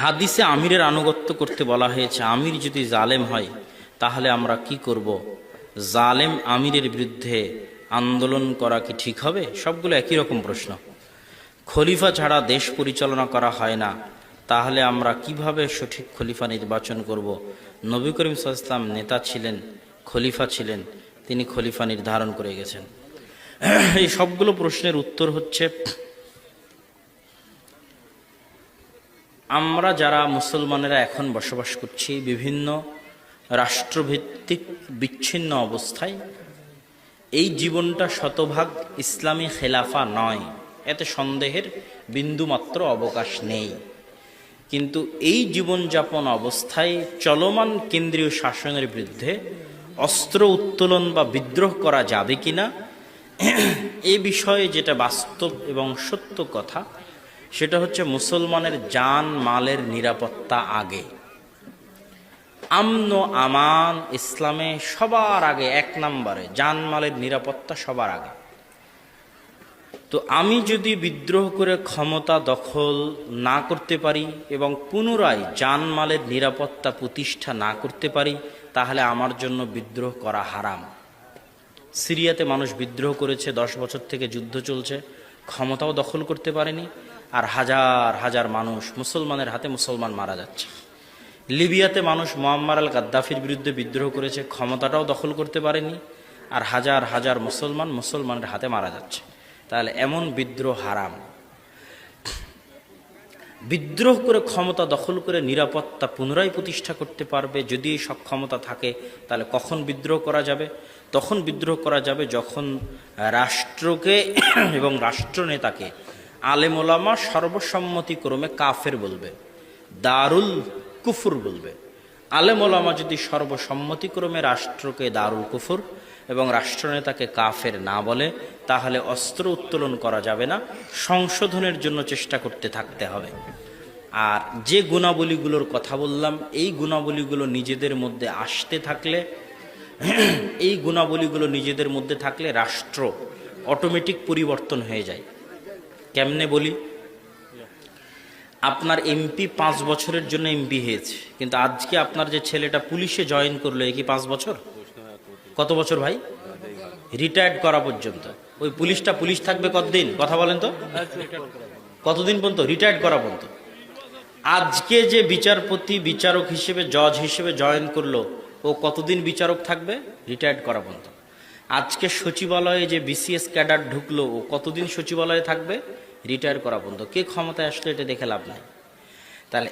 হাদিসে আমিরের আনুগত্য করতে বলা হয়েছে। আমির যদি জালেম হয় তাহলে আমরা কি করব? জালেম আমিরের বিরুদ্ধে আন্দোলন করা কি ঠিক হবে? সবগুলো একই রকম প্রশ্ন। খলিফা ছাড়া দেশ পরিচালনা করা হয় না, তাহলে আমরা কিভাবে সঠিক খলিফা নির্বাচন করব? নবী করিম সাল্লাল্লাহু আলাইহি ওয়াসাল্লাম নেতা ছিলেন, খলিফা ছিলেন, তিনি খলিফা নির্ধারণ করে গেছেন। এই সবগুলো প্রশ্নের উত্তর হচ্ছে, আমরা যারা মুসলমানেরা এখন বসবাস করছি বিভিন্ন রাষ্ট্রভিত্তিক বিচ্ছিন্ন অবস্থায়, এই জীবনটা শতভাগ ইসলামী খেলাফা নয়, এতে সন্দেহের বিন্দুমাত্র অবকাশ নেই। কিন্তু এই জীবনযাপন অবস্থায় চলমান কেন্দ্রীয় শাসনের বিরুদ্ধে অস্ত্র উত্তোলন বা বিদ্রোহ করা যাবে কিনা, এ বিষয়ে যেটা বাস্তব এবং সত্য কথা, সেটা হচ্ছে মুসলমানের জান মালের নিরাপত্তা আগে। আমন আমান ইসলামে সবার আগে, এক নম্বরে জান মালের নিরাপত্তা সবার আগে। তো আমি যদি বিদ্রোহ করে ক্ষমতা দখল না করতে পারি এবং পুনরায় জান মালের নিরাপত্তা প্রতিষ্ঠা না করতে পারি, তাহলে আমার জন্য বিদ্রোহ করা হারাম। সিরিয়াতে মানুষ বিদ্রোহ করেছে, 10 বছর থেকে যুদ্ধ চলছে, ক্ষমতাও দখল করতে পারেনি, আর হাজার হাজার মানুষ মুসলমানের হাতে মুসলমান মারা যাচ্ছে। লিবিয়াতে মানুষ মুয়াম্মার আল গাদ্দাফির বিরুদ্ধে বিদ্রোহ করেছে, ক্ষমতাটাও দখল করতে পারেনি, আর হাজার হাজার মুসলমানের হাতে মারা যাচ্ছে। তাহলে এমন বিদ্রোহ হারাম। বিদ্রোহ করে ক্ষমতা দখল করে নিরাপত্তা পুনরায় প্রতিষ্ঠা করতে পারবে যদি এই সক্ষমতা থাকে, তাহলে কখন বিদ্রোহ করা যাবে? তখন বিদ্রোহ করা যাবে যখন রাষ্ট্রকে এবং রাষ্ট্রনেতাকে আলেম ওলামা সর্বসম্মতিক্রমে কাফের বলবে, দারুল কুফর বলবে। আলেম ওলামা যদি সর্বসম্মতিক্রমে রাষ্ট্রকে দারুল কুফর এবং রাষ্ট্রনেতাকে কাফের না বলে, তাহলে অস্ত্র উত্তোলন করা যাবে না, সংশোধনের জন্য চেষ্টা করতে থাকতে হবে। আর যে গুণাবলীগুলোর কথা বললাম, এই গুণাবলীগুলো নিজেদের মধ্যে আসতে থাকলে, এই গুণাবলীগুলো নিজেদের মধ্যে থাকলে রাষ্ট্র অটোমেটিক পরিবর্তন হয়ে যায়। কেমনে বলি? আপনার এমপি 5 বছরের জন্য এমপি হয়েছে, কিন্তু আজকে আপনার যে ছেলেটা পুলিশে জয়েন করলো, এ কি 5 বছর? কত বছর ভাই? রিটায়ার্ড করা পর্যন্ত। ওই পুলিশটা পুলিশ থাকবে কতদিন? কথা বলেন তো, কতদিন পর্যন্ত? রিটায়ার্ড করা পর্যন্ত। আজকে যে বিচারপতি বিচারক হিসেবে, জজ হিসেবে জয়েন করলো, ও কতদিন বিচারক থাকবে? রিটায়ার্ড করা পর্যন্ত। আজকে সচিবালয়ে যে বিসিএস ক্যাডার ঢুকলো, ও কতদিন সচিবালয়ে থাকবে? রিটায়ার করা পর্যন্ত। কে ক্ষমতায় আসলো এটা দেখে লাভ নাই। তাহলে